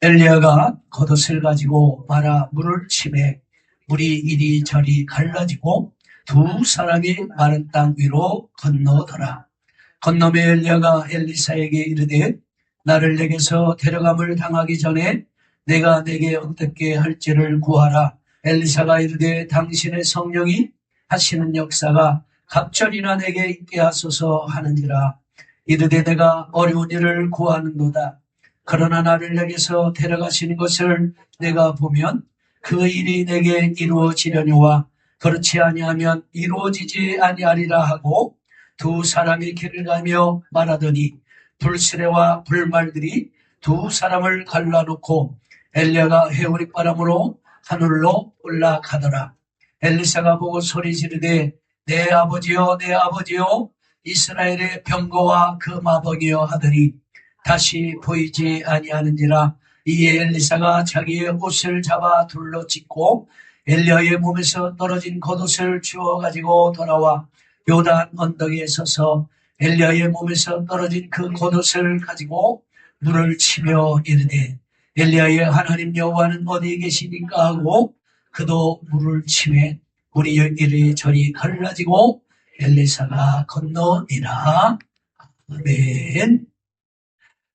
엘리야가 겉옷을 가지고 말아 물을 치매 물이 이리저리 갈라지고 두 사람이 마른 땅 위로 건너더라. 건너매 엘리야가 엘리사에게 이르되 나를 내게서 데려감을 당하기 전에 내가 내게 어떻게 할지를 구하라. 엘리사가 이르되 당신의 성령이 하시는 역사가 갑절이나 내게 있게 하소서 하는지라. 이르되 내가 어려운 일을 구하는도다. 그러나 나를 내게서 데려가시는 것을 내가 보면 그 일이 내게 이루어지려니와 그렇지 아니하면 이루어지지 아니하리라 하고 두 사람이 길을 가며 말하더니 불수레와 불말들이 두 사람을 갈라놓고 엘리야가 해오릭바람으로 하늘로 올라가더라. 엘리사가 보고 소리 지르되 내 아버지여 내 아버지여 이스라엘의 병거와 그 마병이여 하더니 다시 보이지 아니하는지라. 이에 엘리사가 자기의 옷을 잡아 둘러 찢고 엘리야의 몸에서 떨어진 겉옷을 주워 가지고 돌아와 요단 언덕에 서서 엘리야의 몸에서 떨어진 그 겉옷을 가지고 물을 치며 이르되 엘리야의 하나님 여호와는 어디에 계시니까 하고 그도 물을 치매 물이 이리저리 갈라지고 엘리사가 건너니라. 아멘.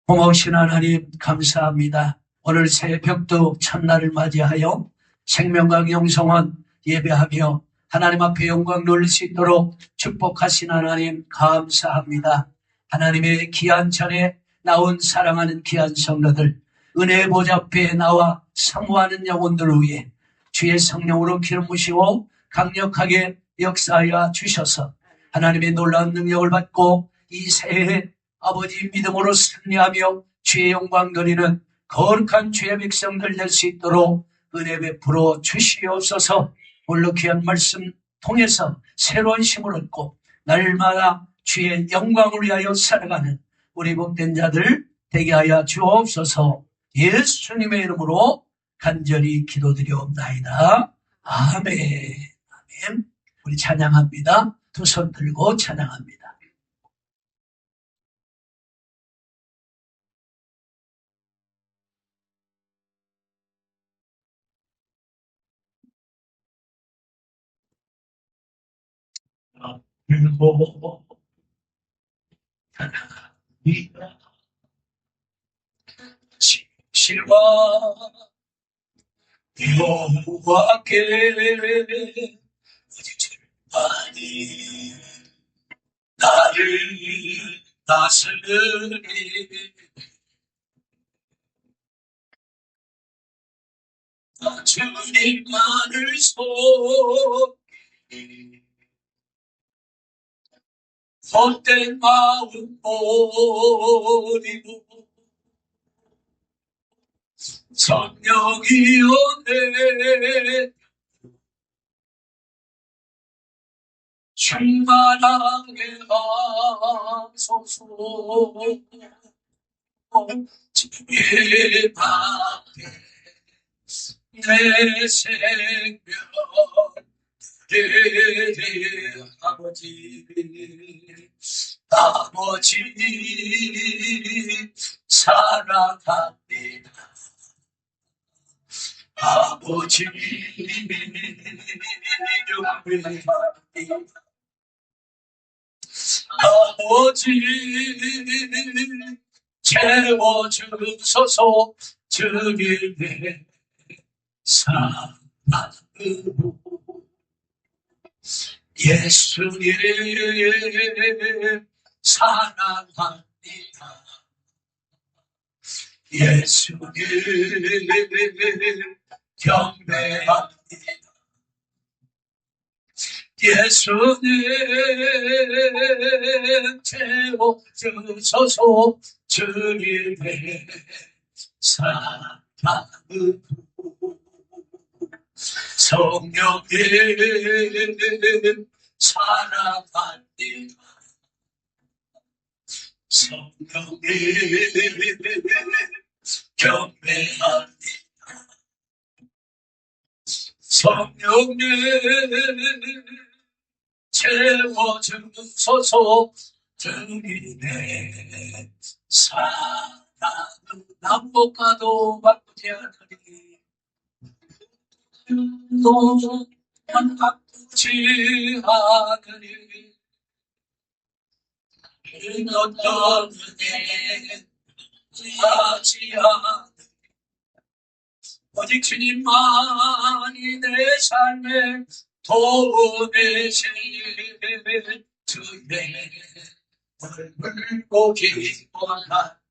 고마우신 하나님 감사합니다. 오늘 새벽도 첫날을 맞이하여 생명과 영성원 예배하며 하나님 앞에 영광 돌릴 수 있도록 축복하신 하나님 감사합니다. 하나님의 귀한 전에 나온 사랑하는 귀한 성도들, 은혜의 보좌 앞에 나와 사모하는 영혼들을 위해 주의 성령으로 기름 부시고 강력하게 역사하여 주셔서 하나님의 놀라운 능력을 받고 이 새해 아버지 믿음으로 승리하며 주의 영광 드리는 거룩한 주의 백성들 될 수 있도록 은혜 베풀어 주시옵소서. 오늘 귀한 말씀 통해서 새로운 힘을 얻고 날마다 주의 영광을 위하여 살아가는 우리 복된 자들 되게 하여 주옵소서. 예수님의 이름으로 간절히 기도드리옵나이다. 아멘. 아멘. 우리 찬양합니다. 두 손 들고 찬양합니다. 들고 찬양합니다. 진실과 여호와께 많이 나를 다스리니 주님만을 속이 헛된 마음 버리고 성령이여 내 충만하게 하소서. 주의 앞에 내 생명 아버지 사랑합니다. 아버지 용회합니다. 아버지 채워주소서. 주님의 사랑으로 예수님 사랑합니다. 예수님 경배합니다. 예수님 채워주소서. 주님의 사랑으로 성령님 사랑합니다. 성령님 경배합니다. 성령님 채워주소서. 주님의 사랑으로 나는 남북과도 바꾸지 않으리 또한 바꾸지 않으리 그 어떤 은혜 하지 않으리 오직 주님만이 내 삶의 도움이신 주의 얼굴 보기 원합니다.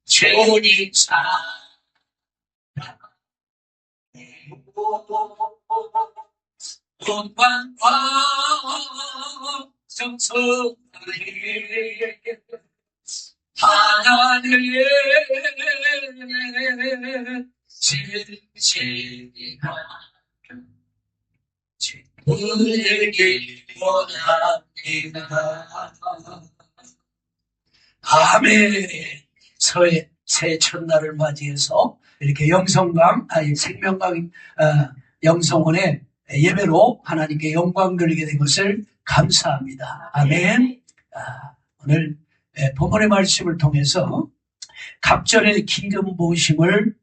주님 사랑 본방과 정성하리 하나님의 진실이가 우리에게 원합니다. 아멘. 새 첫날을 맞이해서 이렇게 생명강 영성원의 예배로 하나님께 영광 돌리게 된 것을 감사합니다. 아멘. 오늘 본문의 말씀을 통해서 갑절의 기름 부으심을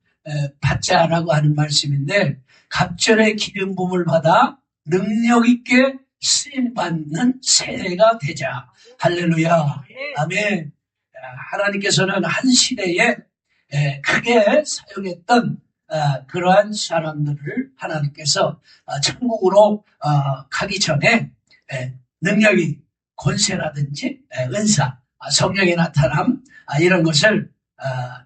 받자라고 하는 말씀인데, 갑절의 기름 부음을 받아 능력 있게 쓰임 받는 세대가 되자. 할렐루야. 아멘. 하나님께서는 한 시대에 크게 사용했던 그러한 사람들을 하나님께서 천국으로 가기 전에 능력이, 권세라든지 은사, 성령의 나타남, 이런 것을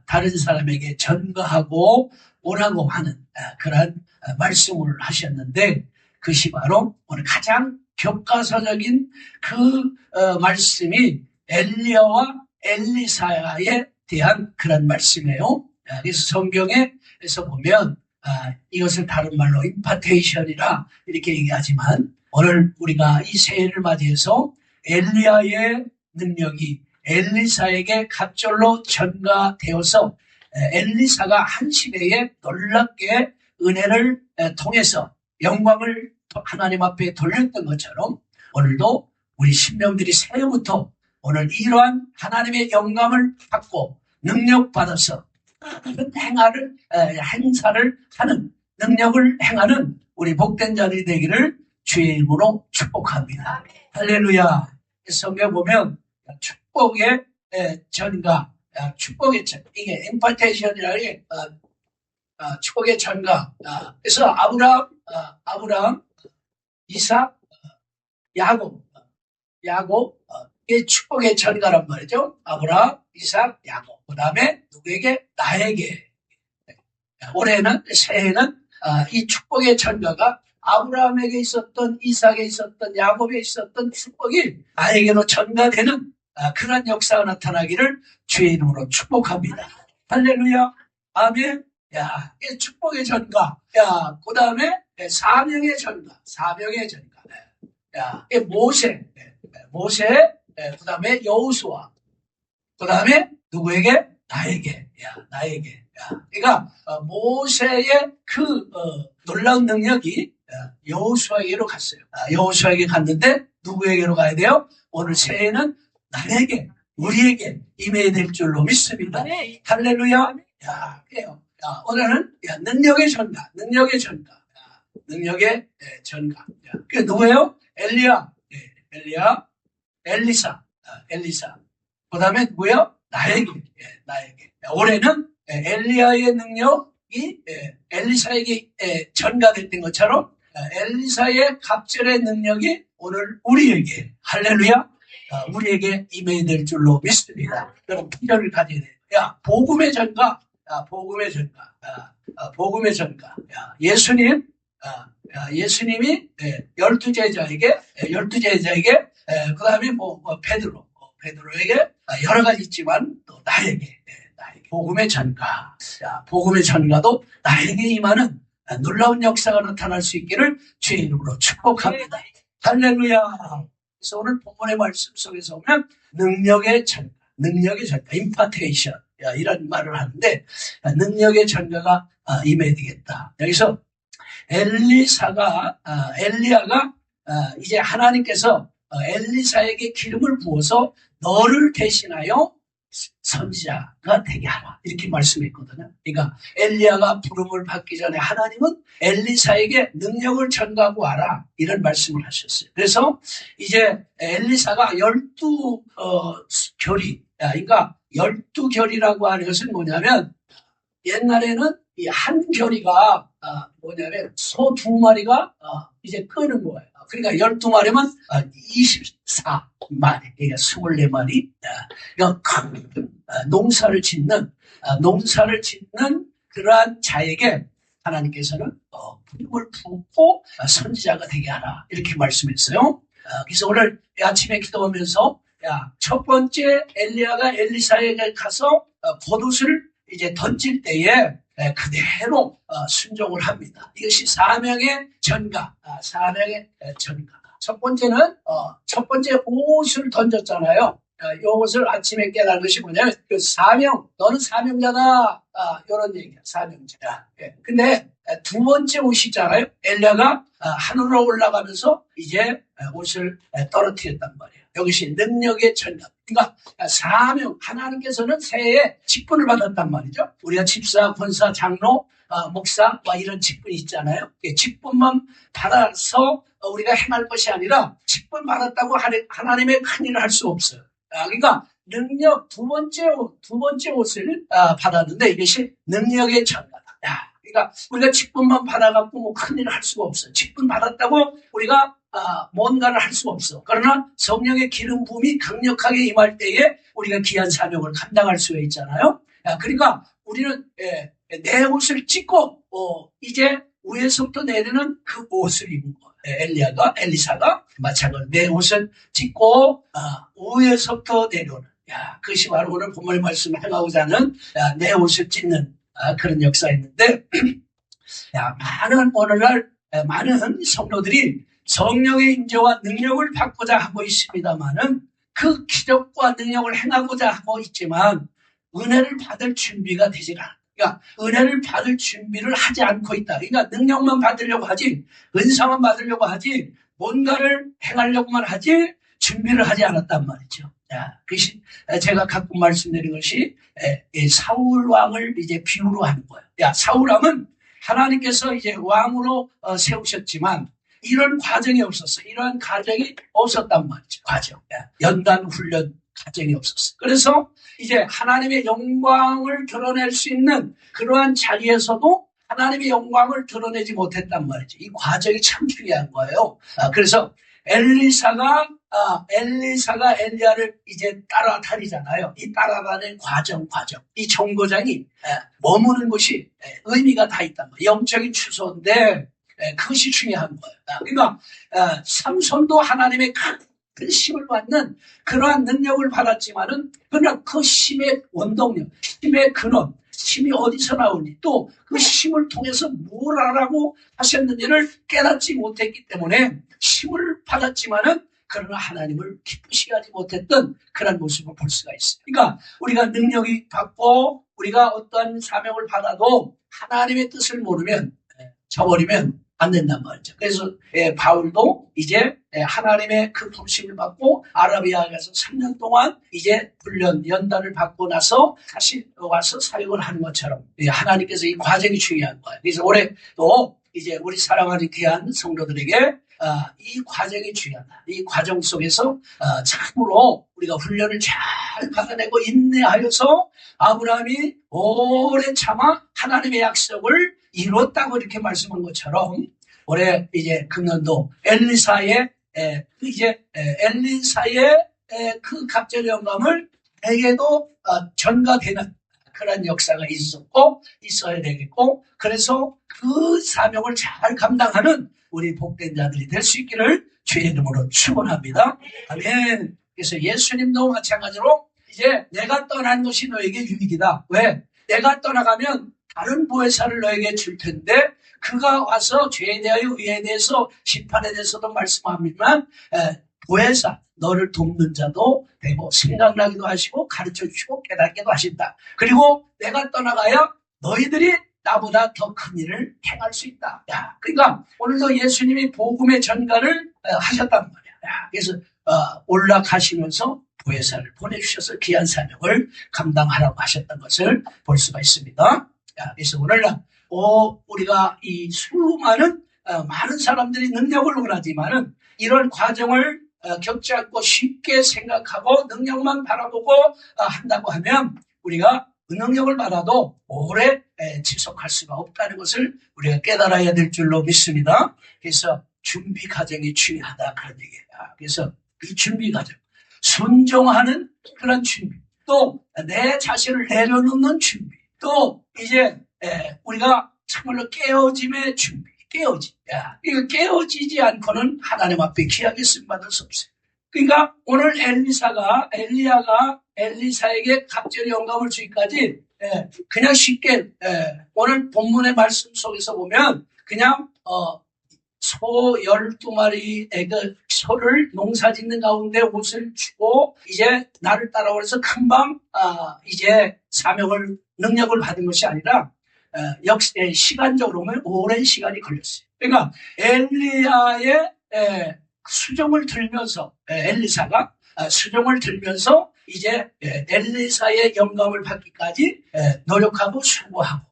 다른 사람에게 전가하고 오라고 하는 그러한 말씀을 하셨는데, 그것이 바로 오늘 가장 교과서적인 그 말씀이 엘리야와 엘리사에 대한 그런 말씀이에요. 그래서 성경에서 보면 이것을 다른 말로 임파테이션이라 이렇게 얘기하지만, 오늘 우리가 이 새해를 맞이해서 엘리야의 능력이 엘리사에게 갑절로 전가되어서 엘리사가 한 시대에 놀랍게 은혜를 통해서 영광을 하나님 앞에 돌렸던 것처럼, 오늘도 우리 신명들이 새해부터 오늘 이러한 하나님의 영감을 받고 능력받아서 행사를 하는, 능력을 행하는 우리 복된 자들이 되기를 주의 이름으로 축복합니다. 할렐루야. 성경 보면 축복의 전가, 축복의 전, 이게 임파테이션이라는 게 축복의 전가. 그래서 아브라함, 이삭, 야곱, 이게 축복의 전가란 말이죠. 아브라함, 이삭, 야곱. 그 다음에 누구에게? 나에게. 새해는 이 축복의 전가가 아브라함에게 있었던, 이삭에 있었던, 야곱에 있었던 축복이 나에게로 전가되는 그런 역사가 나타나기를 주의 이름으로 축복합니다. 할렐루야. 아멘. 야, 이 축복의 전가. 야, 그 다음에 사명의 전가. 야, 이 모세, 그 다음에 여호수아, 그 다음에 누구에게? 나에게. 그러니까 모세의 그 놀라운 능력이 여호수아에게로 갔어요. 여호수아에게 갔는데 누구에게로 가야 돼요? 오늘 새해는 나에게, 우리에게 임해야 될 줄로 믿습니다. 할렐루야. 그래요. 오늘은 능력의 전가. 그게 누구예요? 엘리야, 엘리사. 그 다음에 누구예요? 나에게. 올해는 엘리야의 능력이 엘리사에게 전가됐던 것처럼 엘리사의 갑절의 능력이 오늘 우리에게, 할렐루야, 우리에게 임해야 될 줄로 믿습니다. 여러분, 필요를 가져야 돼요. 복음의 전가. 예수님이 12제자에게, 그 다음에 베드로에게 여러 가지 있지만 또 나에게 복음의 전가. 복음의 전가도 나에게 임하는 놀라운 역사가 나타날 수 있기를 주의 이름으로 축복합니다. 할렐루야. 그래서 오늘 본문의 말씀 속에서 보면 능력의 전가, 임파테이션, 이런 말을 하는데, 능력의 전가가 임해야 되겠다. 여기서 엘리야가 이제 하나님께서 엘리사에게 기름을 부어서 너를 대신하여 선지자가 되게 하라 이렇게 말씀했거든요. 그러니까 엘리야가 부름을 받기 전에 하나님은 엘리사에게 능력을 전가하고 와라 이런 말씀을 하셨어요. 그래서 이제 엘리사가 12결이 그러니까 12결이라고 하는 것은 뭐냐면 옛날에는 이 한 결이가 뭐냐면 소 2마리가 이제 끄는 거예요. 그러니까 12마리면 24마리, 그러니까 24마리. 그러니까 큰 농사를 짓는 그러한 자에게 하나님께서는 부름을 붓고 선지자가 되게 하라 이렇게 말씀했어요. 그래서 오늘 아침에 기도하면서 첫 번째 엘리야가 엘리사에게 가서 겉옷을 이제 던질 때에 그대로 순종을 합니다. 이것이 사명의 전가, 사명의 전가. 첫 번째는 첫 번째 옷을 던졌잖아요. 이 옷을 아침에 깨달은 것이 뭐냐면 그 사명, 너는 사명자다. 이런 얘기야, 사명자. 근데 두 번째 옷이잖아요. 엘리야가 하늘로 올라가면서 이제 옷을 떨어뜨렸단 말이에요. 이것이 능력의 전가. 그러니까 사명, 하나님께서는 새해에 직분을 받았단 말이죠. 우리가 집사, 권사, 장로, 목사 이런 직분이 있잖아요. 직분만 받아서 우리가 행할 것이 아니라 직분 받았다고 하나님의 큰 일을 할 수 없어요. 그러니까 능력 두 번째 옷을 받았는데 이것이 능력의 전가다. 그러니까 우리가 직분만 받아갖고 뭐 큰 일을 할 수가 없어요. 직분 받았다고 우리가 뭔가를 할 수가 없어. 그러나 성령의 기름 부음이 강력하게 임할 때에 우리가 귀한 사명을 감당할 수가 있잖아요. 그러니까 우리는 내 옷을 찢고 이제 위에서부터 내리는 그 옷을 입은 거예요. 엘리사가 마찬가지로 내 옷을 찢고 위에서부터 내려오는 그것이 바로 오늘 본문의 말씀을 해가고자 하는 내 옷을 찢는 그런 역사였는데 많은 오늘날 많은 성도들이 성령의 인재와 능력을 받고자 하고 있습니다만은 그 기적과 능력을 행하고자 하고 있지만 은혜를 받을 준비가 되질 않아. 그러니까 은혜를 받을 준비를 하지 않고 있다. 그러니까 능력만 받으려고 하지, 은사만 받으려고 하지, 뭔가를 행하려고만 하지 준비를 하지 않았단 말이죠. 그것이 제가 가끔 말씀드린 것이 사울 왕을 이제 비유로 하는 거예요. 사울 왕은 하나님께서 이제 왕으로 세우셨지만 이런 과정이 없었어. 이러한 과정이 없었단 말이죠. 과정. 연단 훈련 과정이 없었어. 그래서 이제 하나님의 영광을 드러낼 수 있는 그러한 자리에서도 하나님의 영광을 드러내지 못했단 말이죠. 이 과정이 참 중요한 거예요. 그래서 엘리사가 엘리야를 이제 따라다니잖아요. 이 따라다니는 과정. 이 정거장이 머무는 곳이 의미가 다 있단 말이에요. 영적인 추소인데 그것이 중요한 거예요. 그러니까 삼손도 하나님의 큰 힘을 받는 그러한 능력을 받았지만은 그러나 그 힘의 원동력, 힘의 근원, 힘이 어디서 나오니 또 그 힘을 통해서 뭘 하라고 하셨는지를 깨닫지 못했기 때문에 힘을 받았지만은 그러나 하나님을 기쁘시게 하지 못했던 그런 모습을 볼 수가 있어요. 그러니까 우리가 능력이 받고 우리가 어떤 사명을 받아도 하나님의 뜻을 모르면 저버리면 안 된단 말이죠. 그래서 바울도 이제 하나님의 그 부르심을 받고 아라비아에 가서 3년 동안 이제 훈련 연단을 받고 나서 다시 와서 사역을 하는 것처럼 하나님께서 이 과정이 중요한 거예요. 그래서 올해 또 이제 우리 사랑하는 귀한 성도들에게 이 과정이 중요하다. 이 과정 속에서 참으로 우리가 훈련을 잘 받아내고 인내하여서 아브라함이 오래 참아 하나님의 약속을 이뤘다고 이렇게 말씀한 것처럼 올해 이제 금년도 엘리사의 그 갑절의 영감을 에게도 전가되는 그런 역사가 있었고 있어야 되겠고 그래서 그 사명을 잘 감당하는 우리 복된 자들이 될 수 있기를 주의 이름으로 축원합니다. 아멘. 그래서 예수님도 마찬가지로 이제 내가 떠난 것이 너에게 유익이다. 왜? 내가 떠나가면 다른 보혜사를 너에게 줄 텐데 그가 와서 죄에 대하여 의에 대해서 심판에 대해서도 말씀합니다만 보혜사 너를 돕는 자도 되고 생각나기도 하시고 가르쳐주시고 깨닫게도 하신다. 그리고 내가 떠나가야 너희들이 나보다 더 큰 일을 행할 수 있다. 그러니까 오늘도 예수님이 복음의 전가를 하셨단 말이야. 그래서 올라가시면서 보혜사를 보내주셔서 귀한 사명을 감당하라고 하셨던 것을 볼 수가 있습니다. 그래서 오늘날 우리가 이 수많은 많은 사람들이 능력을 원하지만은 이런 과정을 겪지 않고 쉽게 생각하고 능력만 바라보고 한다고 하면 우리가 능력을 받아도 오래 지속할 수가 없다는 것을 우리가 깨달아야 될 줄로 믿습니다. 그래서 준비 과정이 중요하다 그런 얘기예요. 그래서 이 준비 과정, 순종하는 그런 준비, 또 내 자신을 내려놓는 준비, 또 이제 우리가 참말로 깨어짐의 준비, 깨어짐. 이거 깨어지지 않고는 하나님 앞에 귀하게 쓰임받을 수 없어요. 그러니까 오늘 엘리야가 엘리사에게 갑절의 영감을 주기까지 그냥 쉽게 오늘 본문의 말씀 속에서 보면 그냥 소 12마리의 소를 농사 짓는 가운데 옷을 주고 이제 나를 따라오면서 금방 이제 사명을 능력을 받은 것이 아니라 역시 시간적으로 보면 오랜 시간이 걸렸어요. 그러니까 엘리야의 수종을 들면서 엘리사가 수종을 들면서 이제 엘리사의 영감을 받기까지 노력하고 수고하고.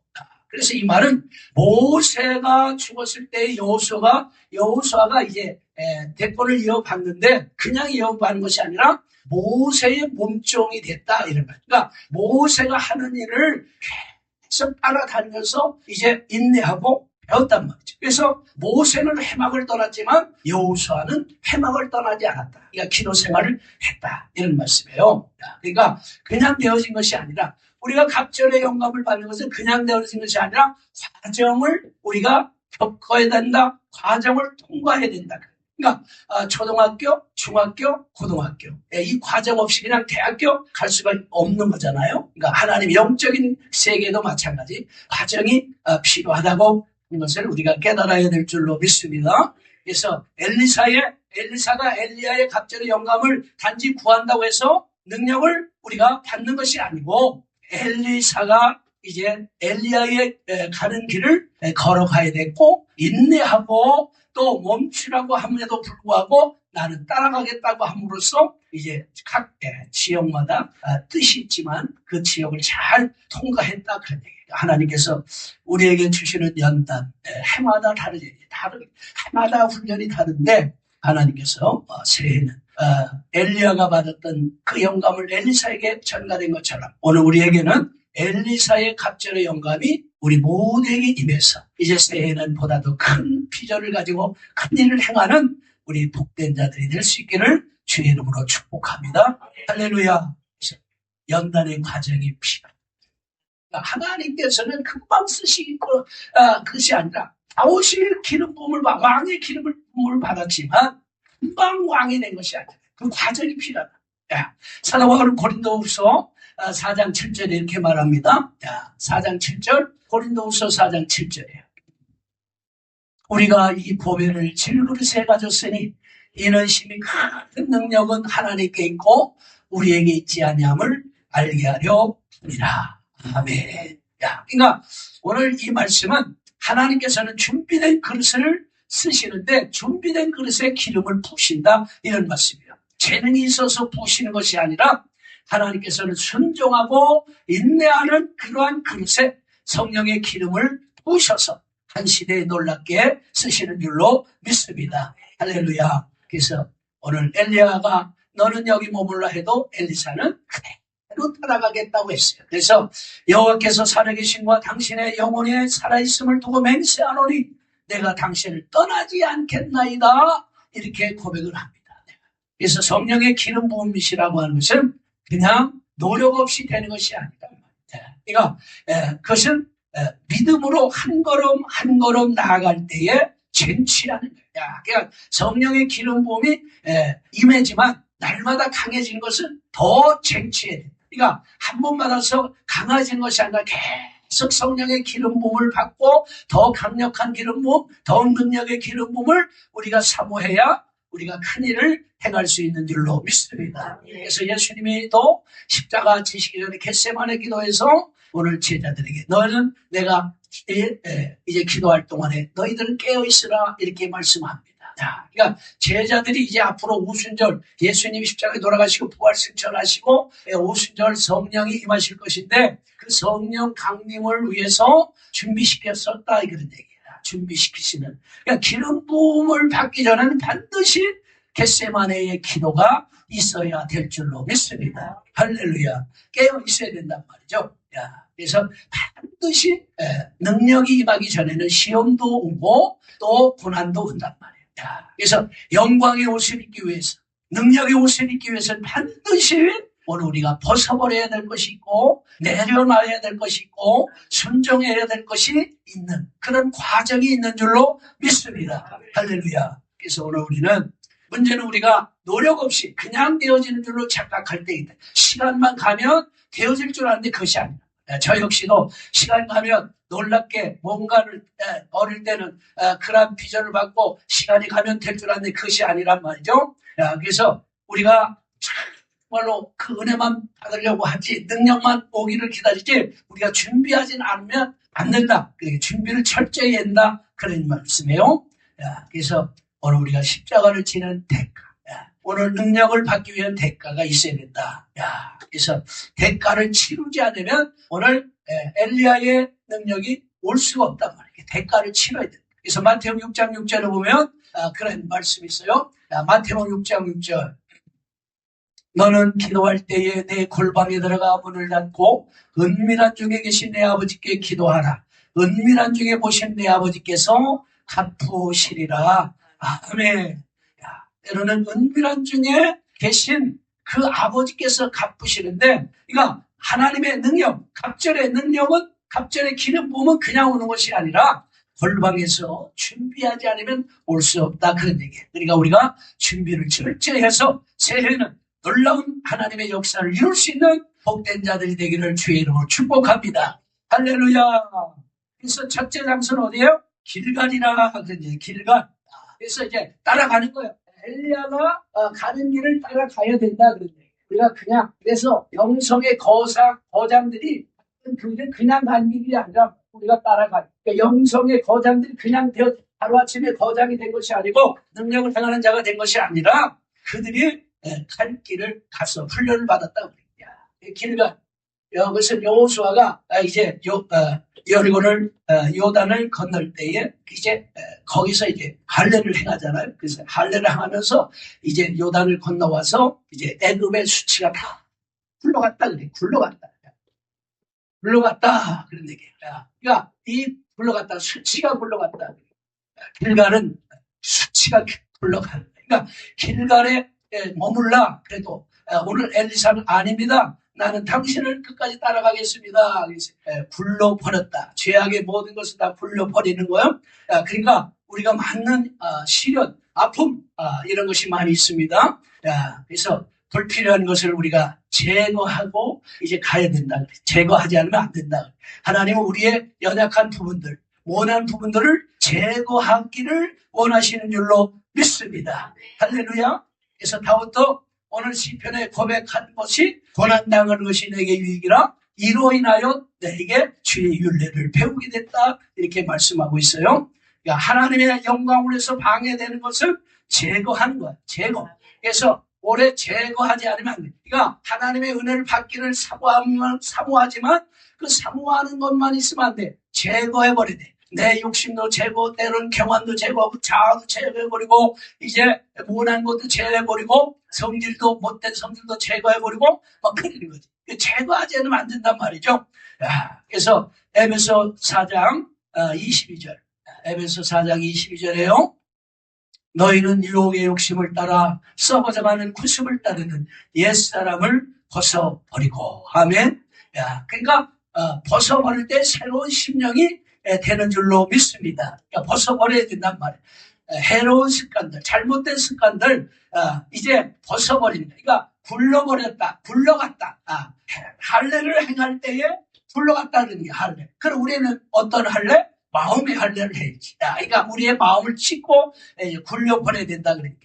그래서 이 말은 모세가 죽었을 때 여호수아가 이제 대권을 이어받는데 그냥 이어받는 것이 아니라 모세의 몸종이 됐다 이런 말. 그러니까 모세가 하는 일을 계속 따라다니면서 이제 인내하고 배웠단 말이죠. 그래서 모세는 회막을 떠났지만 여호수아는 회막을 떠나지 않았다. 그러니까 기도 생활을 했다 이런 말씀이에요. 그러니까 그냥 되어진 것이 아니라 우리가 갑절의 영감을 받는 것은 그냥 되어진 것이 아니라 과정을 우리가 겪어야 된다. 과정을 통과해야 된다. 그러니까 초등학교, 중학교, 고등학교 이 과정 없이 그냥 대학교 갈 수가 없는 거잖아요. 그러니까 하나님 영적인 세계도 마찬가지 과정이 필요하다고 하는 것을 우리가 깨달아야 될 줄로 믿습니다. 그래서 엘리사가 엘리야의 갑절의 영감을 단지 구한다고 해서 능력을 우리가 받는 것이 아니고 엘리사가 이제 엘리야의 가는 길을 걸어가야 됐고 인내하고 또 멈추라고 함에도 불구하고 나는 따라가겠다고 함으로써 이제 각 지역마다 뜻이 있지만 그 지역을 잘 통과했다 그런 얘기예요. 하나님께서 우리에게 주시는 연단 해마다 다르지 해마다 훈련이 다른데 하나님께서 새해는 엘리야가 받았던 그 영감을 엘리사에게 전가된 것처럼 오늘 우리에게는 엘리사의 갑절의 영감이 우리 모두에게 임해서 이제 새해는 보다 더 큰 비전을 가지고 큰 일을 행하는 우리 복된 자들이 될 수 있기를 주의 이름으로 축복합니다. 할렐루야. 연단의 과정이 필요합니다. 하나님께서는 금방 쓰시고 그것이 아니라 다윗이 기름 부음을 왕의 기름 부음을 받았지만 금방 왕이 된 것이 아니라 그 과정이 필요하다. 사도 바울은 고린도후서 4장 7절에 이렇게 말합니다. 4장 7절 고린도후서 4장 7절이에요. 우리가 이 보배를 질그릇에 가졌으니 이는 심히 큰 능력은 하나님께 있고 우리에게 있지 아니함을 알게 하려 함이라. 아멘. 그러니까 오늘 이 말씀은 하나님께서는 준비된 그릇을 쓰시는데 준비된 그릇에 기름을 부으신다 이런 말씀이에요. 재능이 있어서 부으시는 것이 아니라 하나님께서는 순종하고 인내하는 그러한 그릇에 성령의 기름을 부으셔서 한 시대에 놀랍게 쓰시는 줄로 믿습니다. 할렐루야. 그래서 오늘 엘리야가 너는 여기 머물라 해도 엘리사는 그대로 따라가겠다고 했어요. 그래서 여호와께서 살아계신과 당신의 영혼에 살아있음을 두고 맹세하노니 내가 당신을 떠나지 않겠나이다 이렇게 고백을 합니다. 그래서 성령의 기름 부음이시라고 하는 것은 그냥 노력 없이 되는 것이 아니다. 그러니까 그것은 믿음으로 한 걸음 한 걸음 나아갈 때에 쟁취하는 거예요. 그러니까 성령의 기름 부음이 임하지만 날마다 강해진 것은 더 쟁취해야 된다. 그러니까 한 번 받아서 강해진 것이 아니라 계속 성령의 기름 부음을 받고 더 강력한 기름 부음, 더 능력의 기름 부음을 우리가 사모해야 우리가 큰 일을 행할 수 있는 줄로 믿습니다. 그래서 예수님이 또 십자가 지시기 전에 겟세마네 기도에서 오늘 제자들에게 너는 내가 이제 기도할 동안에 너희들은 깨어있으라 이렇게 말씀합니다. 자, 그러니까 제자들이 이제 앞으로 오순절 예수님이 십자가에 돌아가시고 부활 승천하시고 오순절 성령이 임하실 것인데 그 성령 강림을 위해서 준비시켰었다 그런 얘기야. 준비시키시는. 그러니까 기름 부음을 받기 전에는 반드시 겟세마네의 기도가 있어야 될 줄로 믿습니다. 할렐루야. 깨어 있어야 된단 말이죠. 그래서 반드시 능력이 임하기 전에는 시험도 오고 또 고난도 온단 말이에요. 그래서 영광의 옷을 입기 위해서, 능력의 옷을 입기 위해서는 반드시 오늘 우리가 벗어버려야 될 것이 있고 내려놔야 될 것이 있고 순종해야 될 것이 있는 그런 과정이 있는 줄로 믿습니다. 할렐루야. 그래서 오늘 우리는 문제는 우리가 노력 없이 그냥 되어지는 줄로 착각할 때이다. 시간만 가면 되어질 줄 아는데 그것이 아니다. 저 역시도 시간 가면 놀랍게 뭔가를 어릴 때는 그런 비전을 받고 시간이 가면 될 줄 알았는데 그것이 아니란 말이죠. 그래서 우리가 정말로 그 은혜만 받으려고 하지 능력만 오기를 기다리지 우리가 준비하진 않으면 안 된다. 준비를 철저히 한다. 그런 말씀이에요. 그래서 오늘 우리가 십자가를 지는 대가, 오늘 능력을 받기 위한 대가가 있어야 된다. 그래서 대가를 치르지 않으면 오늘 엘리야의 능력이 올 수가 없단 말이에요. 대가를 치러야 된다. 그래서 마태복음 6장 6절에 보면 그런 말씀이 있어요. 마태복음 6장 6절. 너는 기도할 때에 내 골방에 들어가 문을 닫고 은밀한 중에 계신 내 아버지께 기도하라. 은밀한 중에 보신 내 아버지께서 갚으시리라. 아멘. 때로는 은밀한 중에 계신 그 아버지께서 갚으시는데, 그러니까 하나님의 능력, 갑절의 능력은, 갑절의 기름 부음은 그냥 오는 것이 아니라 골방에서 준비하지 않으면 올 수 없다. 그런 얘기예요. 그러니까 우리가 준비를 철저히 해서 새해는 놀라운 하나님의 역사를 이룰 수 있는 복된 자들이 되기를 주의 이름으로 축복합니다. 할렐루야. 그래서 첫째 장소는 어디예요? 길갈이라 하더니 길갈. 그래서 이제 따라가는 거예요. 엘리야가 가는 길을 따라가야 된다. 그런 얘기예요. 우리가 그냥 그래서 영성의 거장들이 그냥 간 길이 아니라 우리가 따라가. 그러니까 영성의 거장들이 그냥 하루아침에 거장이 된 것이 아니고 능력을 행하는 자가 된 것이 아니라 그들이 갈 길을 가서 훈련을 받았다고 그랬냐. 길갈. 그것은 여호수아가 이제 여리고를 요단을 건널 때에 이제 거기서 이제 할례를 행하잖아요. 그래서 할례를 행하면서 이제 요단을 건너와서 이제 애굽의 수치가 다 굴러갔다 그래. 굴러갔다 그런 얘기예요. 그러니까 이 굴러갔다 수치가 굴러갔다. 길갈은 수치가 굴러가는. 그러니까 길갈에 머물라. 그래도 오늘 엘리사는 아닙니다. 나는 당신을 끝까지 따라가겠습니다. 그래서 굴러버렸다. 죄악의 모든 것을 다 굴러버리는 거예요. 그러니까 우리가 맞는 시련, 아픔 이런 것이 많이 있습니다. 그래서 불필요한 것을 우리가 제거하고 이제 가야 된다. 제거하지 않으면 안 된다. 하나님은 우리의 연약한 부분들, 모난 부분들을 제거하기를 원하시는 줄로 믿습니다. 할렐루야. 그래서 다윗도 오늘 시편에 고백한 것이 고난당하는 것이 내게 유익이라 이로 인하여 내게 주의 율례를 배우게 됐다. 이렇게 말씀하고 있어요. 그러니까 하나님의 영광을 위해서 방해되는 것을 제거하는 거야. 제거. 그래서 오래 제거하지 않으면 안 돼. 그러니까 하나님의 은혜를 받기를 사모하지만 그 사모하는 것만 있으면 안 돼. 제거해버려야 돼. 내 욕심도 제거, 때로는 경환도 제거하고 자아도 제거해버리고 이제 모난 것도 제거해버리고 성질도 못된 성질도 제거해버리고 막 그러는 거지. 제거하지 않으면 안 된단 말이죠. 그래서 에베소 4장 22절 에베소 4장 22절에요. 너희는 유혹의 욕심을 따라 썩어져가는 구습을 따르는 옛사람을 벗어버리고 아멘. 그러니까 벗어버릴 때 새로운 심령이 되는 줄로 믿습니다. 그러니까 벗어버려야 된단 말이에요. 해로운 습관들, 잘못된 습관들 이제 벗어버린다. 그러니까 굴러갔다. 할례를 행할 때에 굴러갔다는 게 할례. 그럼 우리는 어떤 할례? 마음의 할례를 해야지. 그러니까 우리의 마음을 찢고 굴려버려야 된다 그러니까.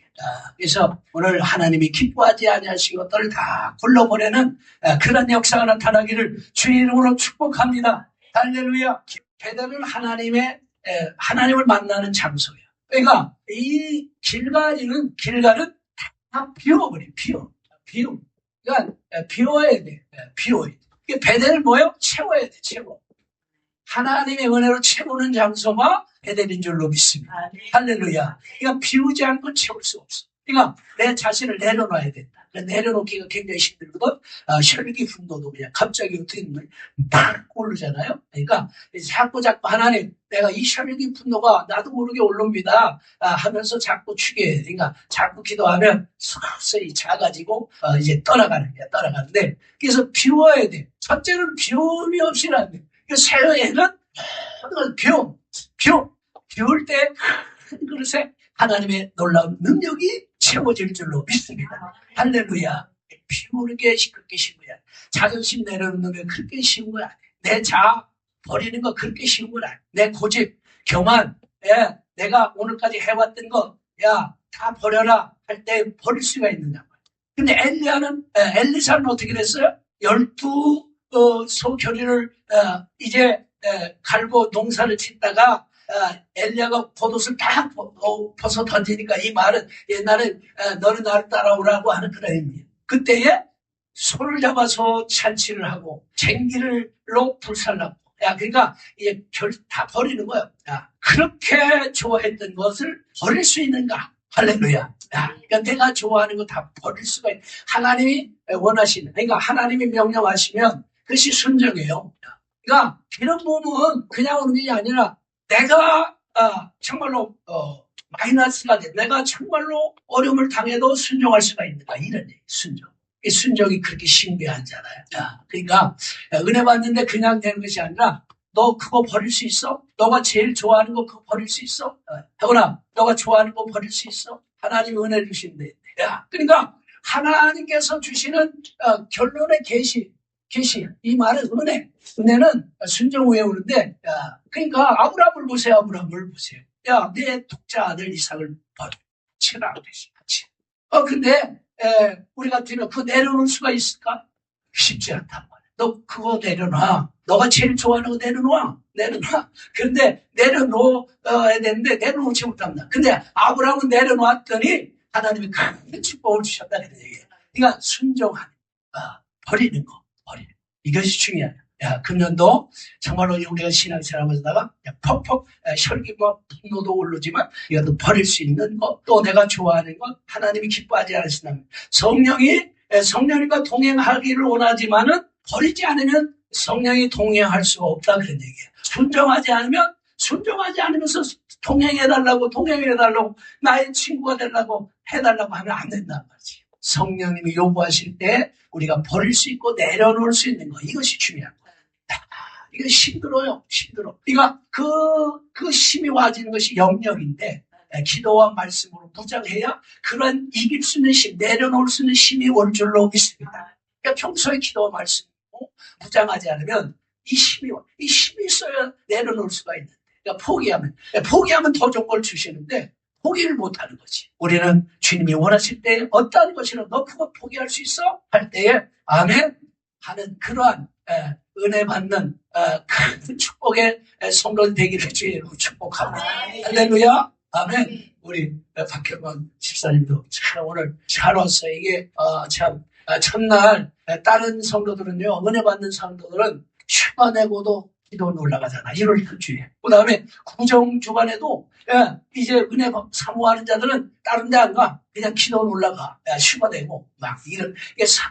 그래서 오늘 하나님이 기뻐하지 아니하신 것들을 다 굴러버리는 그런 역사가 나타나기를 주의 이름으로 축복합니다. 할렐루야. 베델은 하나님을 만나는 장소예요. 그러니까 이 길갈은 다 비워버려. 비워. 그러니까 비워야 돼. 비워야 돼. 베델을 뭐요? 채워야 돼. 채워. 하나님의 은혜로 채우는 장소가 베델인 줄로 믿습니다. 할렐루야. 그러니까 비우지 않고 채울 수 없어. 그러니까 내 자신을 내려놔야 된다. 내려놓기가 굉장히 힘들거든. 혈기 분노도 그냥 갑자기 어떻게 보면 막 오르잖아요. 그러니까 자꾸 하나님, 내가 이 혈기 분노가 나도 모르게 올라옵니다 하면서 자꾸 추게. 그러니까 자꾸 기도하면 서서히 작아지고 이제 떠나가는데 그래서 비워야 돼. 첫째는 비움이 없이는 돼. 새해는 비울 때 큰 그릇에 하나님의 놀라운 능력이 채워질 줄로 믿습니다. 할렐루야. 비우는 게 그렇게 쉬운 거야. 자존심 내려놓는 게 그렇게 쉬운 거야. 내 자아 버리는 거 그렇게 쉬운 거야. 내 고집, 교만, 내가 오늘까지 해왔던 거, 다 버려라 할 때 버릴 수가 있느냐. 근데 엘리사는 어떻게 됐어요? 12 소교리를 이제 갈고 농사를 짓다가 엘리야가 겉옷을 다 벗어 던지니까 이 말은 옛날에 너는 나를 따라오라고 하는 그런 의미예요. 그때에 손을 잡아서 잔치를 하고 쟁기를로 불살랐고 그러니까 이제 다 버리는 거예요. 그렇게 좋아했던 것을 버릴 수 있는가? 할렐루야. 그러니까 내가 좋아하는 거 다 버릴 수가 있는 하나님이 원하시는 그러니까 하나님이 명령하시면 그것이 순종이에요. 그러니까 이런 몸은 그냥 오는 게 아니라 내가 정말로 마이너스가 돼. 내가 정말로 어려움을 당해도 순종할 수가 있는가 이런 얘기. 순종. 이 순종이 그렇게 신비하잖아요. 그러니까 은혜 받는데 그냥 되는 것이 아니라 너 그거 버릴 수 있어? 너가 제일 좋아하는 거 그거 버릴 수 있어? 하거나 너가 좋아하는 거 버릴 수 있어? 하나님이 은혜 주신대. 그러니까 하나님께서 주시는 결론의 계시 이 말은 은혜는 순종 후에 오는데 그러니까 아브라함을 보세요. 내 독자 아들 이삭을 버려 치라 그랬어. 근데 우리 같으면 그거 내려놓을 수가 있을까? 쉽지 않단 말이야. 너 그거 내려놔. 너가 제일 좋아하는 거 내려놔. 그런데 내려놓아야 되는데 내려놓지 못합니다. 근데 아브라함은 내려놓았더니 하나님이 큰 축복을 주셨다 그런 얘기예요. 그러니까 순종하는 버리는 거. 이것이 중요해요. 금년도 정말로 우리가 신앙생활 하다가 퍽퍽 혈기와 분노도 오르지만 이것도 버릴 수 있는 것, 또 내가 좋아하는 것, 하나님이 기뻐하지 않으신다면 성령님과 동행하기를 원하지만은 버리지 않으면 성령이 동행할 수가 없다 그런 얘기예요. 순종하지 않으면서 동행해달라고 나의 친구가 되려고 해달라고 하면 안 된단 말이지. 성령님이 요구하실 때 우리가 버릴 수 있고 내려놓을 수 있는 거 이것이 중요한 거예요. 이거 힘들어. 그러니까 그 힘이 와지는 것이 영역인데 기도와 말씀으로 무장해야 그런 이길 수 있는 힘, 내려놓을 수 있는 힘이 올 줄로 믿습니다. 그러니까 평소에 기도와 말씀으로 무장하지 않으면 이 힘이 있어야 내려놓을 수가 있는데 그러니까 포기하면 더 좋은 걸 주시는데 포기를 못하는 거지. 우리는 주님이 원하실 때 어떠한 것이든 너 그거 포기할 수 있어? 할 때에 아멘 하는 그러한 은혜 받는 큰 축복의 성도 되기를 주의로 축복합니다. 할렐루야. 아멘. 우리 박형원 집사님도 참 오늘 잘 왔어요. 이게 참 첫날 다른 성도들은요, 은혜 받는 성도들은 휴가 내고도 기도는 올라가잖아. 1월 주에. 그 다음에 구정 주간에도 이제 은혜 사모하는 자들은 다른 데 안 가. 그냥 기도는 올라가. 휴가 내고 막 이런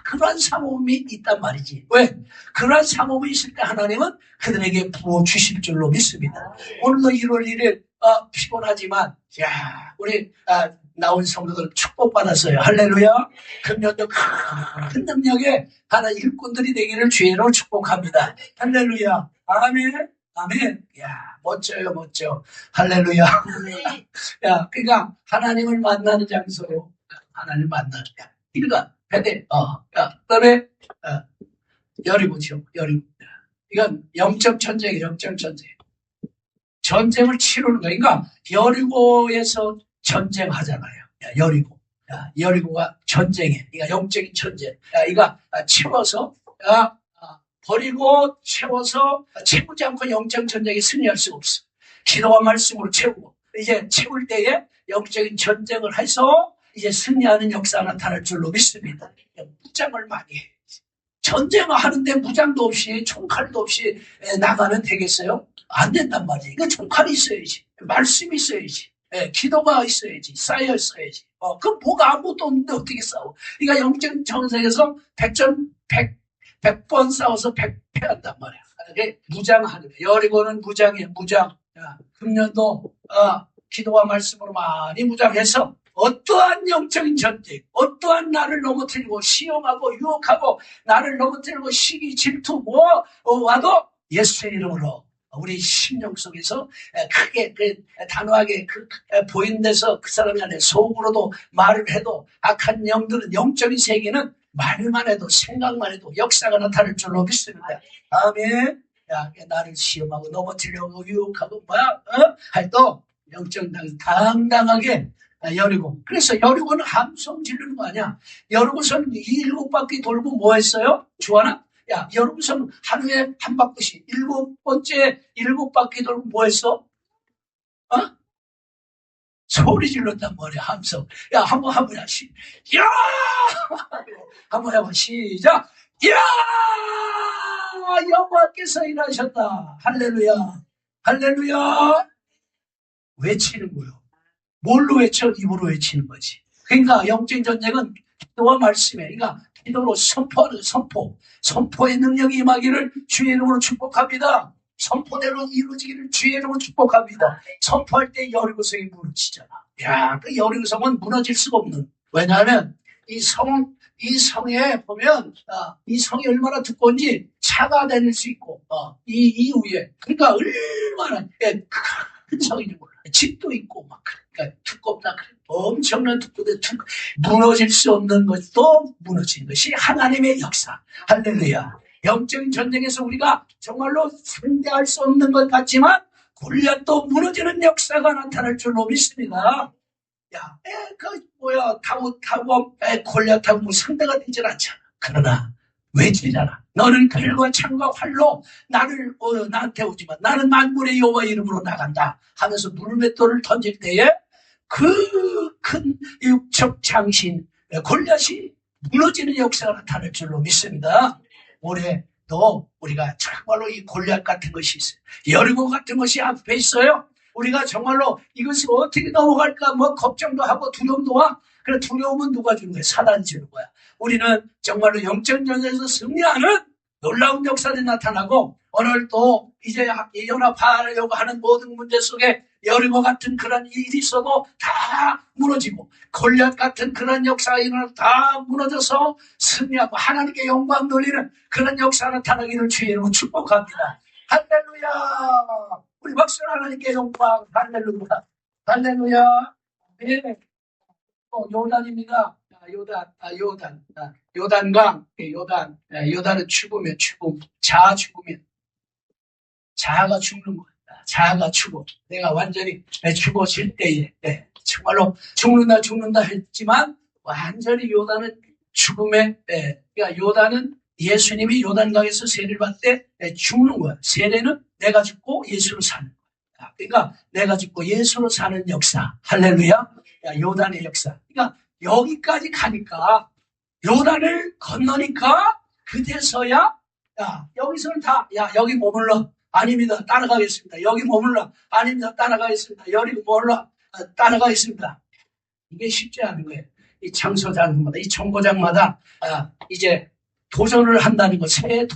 그러한 사모함이 있단 말이지. 왜? 그러한 사모함이 있을 때 하나님은 그들에게 부어주실 줄로 믿습니다. 오늘도 1월 1일 피곤하지만 우리 나온 성도들 축복받았어요. 할렐루야. 금년도 큰 능력에 하나 일꾼들이 되기를 주의로 축복합니다. 할렐루야. 아멘. 멋져. 할렐루야. 그러니까 하나님을 만나는 장소로 하나님을 만나는 길가 베델. 그다음에 여리고죠. 이건 영적 전쟁이에요. 전쟁을 치르는 거예요. 그러니까 여리고에서 전쟁하잖아요. 여리고가 전쟁이에요. 그러니까 영적인 전쟁. 이거 채워서 버리고 채우지 않고 영적 전쟁에 승리할 수가 없어. 기도와 말씀으로 채우고 이제 채울 때에 영적인 전쟁을 해서 이제 승리하는 역사가 나타날 줄로 믿습니다. 무장을 많이 해. 전쟁을 하는데 무장도 없이 총칼도 없이 나가면 되겠어요? 안 된단 말이에요. 이거 총칼이 있어야지. 말씀이 있어야지. 기도가 있어야지. 쌓여 있어야지. 그럼 뭐가 아무것도 없는데 어떻게 싸워? 그러니까 영적 전쟁에서 100번 싸워서 100패한단 말이야. 무장하는 거야. 여리고는 무장이에요. 무장. 금년도 기도와 말씀으로 많이 무장해서 어떠한 영적인 전쟁, 어떠한 나를 넘어뜨리고 시험하고 유혹하고 나를 넘어뜨리고 시기 질투 와도 예수의 이름으로 우리 심령 속에서 크게 단호하게 보이는 데서 그 사람이 안에 속으로도 말을 해도 악한 영들은 영적인 세계는 말만 해도 생각만 해도 역사가 나타날 줄로 믿습니다. 아멘. 나를 시험하고 넘어뜨리려고 유혹하고 할도 영적인 당당하게 여리고. 그래서 여리고는 함성 지르는 거 아니야. 여리고선 7바퀴 돌고 뭐 했어요? 주하나? 여리고선 하루에 한 바퀴씩 7번째 7바퀴 돌고 뭐 했어? 소리 질렀단 말이야. 함성. 한번 야! 한번 해봐. 시작. 야! 여호와께서 일하셨다. 할렐루야. 할렐루야. 외치는 거요. 뭘로 외쳐? 입으로 외치는 거지. 그러니까 영적인 전쟁은 기도와 말씀에, 그러니까 기도로 선포하는 선포의 능력이 임하기를 주의 이름으로 축복합니다. 선포대로 이루어지기를 주의 이름으로 축복합니다. 선포할 때 여리고성이 무너지잖아. 그 여리고성은 무너질 수가 없는. 왜냐하면 이 성에 보면 이 성이 얼마나 두꺼운지 차가 다닐 수 있고 이 위에 그러니까 얼마나 큰 성인지 몰라. 집도 있고 막 그러니까 두껍다 그래. 엄청난 두껍데 무너질 수 없는 것도 무너지는 것이 하나님의 역사. 할렐루야. 영적인 전쟁에서 우리가 정말로 상대할 수 없는 것 같지만 골리앗도 무너지는 역사가 나타날 줄로 믿습니다. 다윗하고 골리앗하고 뭐 상대가 되질 않잖아. 그러나 외치잖아. 너는 칼과 창과 활로 나한테 오지만 나는 만군의 여호와 이름으로 나간다 하면서 물맷돌을 던질 때에 그 큰 육적 장신 골리앗이 무너지는 역사가 나타날 줄로 믿습니다. 올해도 우리가 정말로 이 골리앗 같은 것이 있어요. 여리고 같은 것이 앞에 있어요. 우리가 정말로 이것을 어떻게 넘어갈까 걱정도 하고 두려움도 와. 그래 두려움은 누가 주는 거야? 사단이 주는 거야. 우리는 정말로 영적 전쟁에서 승리하는 놀라운 역사들이 나타나고 오늘 또 이제 연합하려고 하는 모든 문제 속에 여리고 같은 그런 일이 있어도 다 무너지고 골리앗 같은 그런 역사가 일어나도 다 무너져서 승리하고 하나님께 영광 돌리는 그런 역사가 나타나기를 주의 이름으로 축복합니다. 할렐루야. 우리 박수 하나님께 영광. 할렐루야. 할렐루야. 네. 요단입니다. 요단강. 요단은 죽으면 자아가 죽는 거야. 자아가 죽어. 내가 완전히 죽어질 때에 정말로 죽는다 했지만 완전히 요단은 죽음에 그러니까 요단은 예수님이 요단강에서 세례를 받을 때 죽는 거야. 세례는 내가 죽고 예수로 사는 거야. 그러니까 내가 죽고 예수로 사는 역사. 할렐루야. 요단의 역사. 그러니까 여기까지 가니까 요단을 건너니까 그제서야 여기서는 여기 머물러. 아닙니다. 따라가겠습니다. 여기 머물러. 아닙니다. 따라가겠습니다. 여기 머물러. 따라가겠습니다. 이게 쉽지 않은 거예요. 이 장소장마다, 이 정거장마다 이제 도전을 한다는 거, 새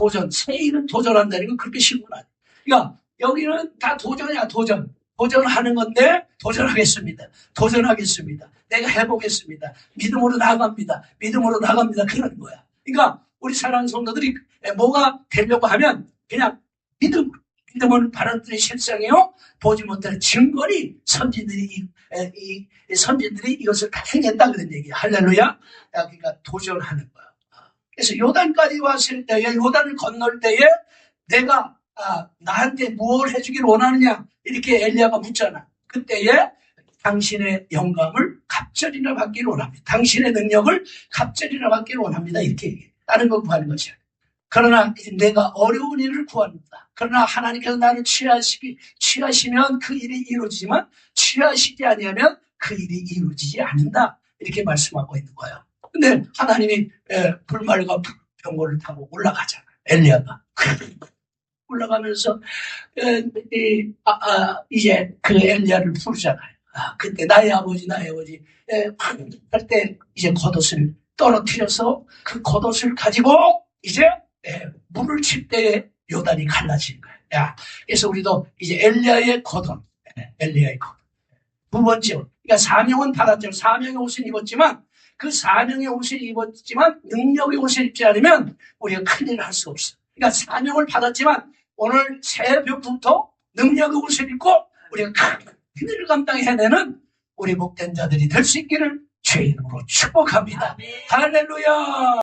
일은 도전한다는 건 그렇게 쉬운 건 아니에요. 그러니까 여기는 다 도전이야, 도전. 도전하는 건데 도전하겠습니다. 내가 해보겠습니다. 믿음으로 나갑니다. 그런 거야. 그러니까 우리 사랑하는 성도들이 뭐가 되려고 하면 그냥 믿음은 바람들의 실상이요 보지 못하는 증거니 선진들이 이것을 다 행했다 그런 얘기야. 할렐루야. 그러니까 도전하는 거야. 그래서 요단까지 왔을 때에 요단을 건널 때에 내가 나한테 무엇을 해주길 원하느냐 이렇게 엘리야가 묻잖아. 그때에 당신의 영감을 갑절이나 받기를 원합니다. 당신의 능력을 갑절이나 받기를 원합니다. 이렇게 얘기해. 다른 거 구하는 것이야. 그러나 내가 어려운 일을 구합니다. 그러나 하나님께서 나를 취하시면 그 일이 이루어지지만 취하시지 아니하면 그 일이 이루어지지 않는다. 이렇게 말씀하고 있는 거예요. 근데 하나님이 불말과 병거를 타고 올라가잖아요. 엘리야가 올라가면서 이제 그 엘리야를 부르잖아요. 그때 나의 아버지 할 때 이제 겉옷을 떨어뜨려서 그 겉옷을 가지고 이제 물을 칠 때에 요단이 갈라진 거예요. 그래서 우리도 이제 엘리야의 겉옷, 엘리야의 겉옷. 두 번째, 그러니까 사명은 받았죠. 사명의 옷을 입었지만 그 사명의 옷을 입었지만 능력의 옷을 입지 않으면 우리가 큰일을 할 수 없어요. 그러니까 사명을 받았지만 오늘 새벽부터 능력의 옷을 입고 우리가 큰일을 감당해내는 우리 복된 자들이 될 수 있기를 주의 이름으로 축복합니다. 할렐루야.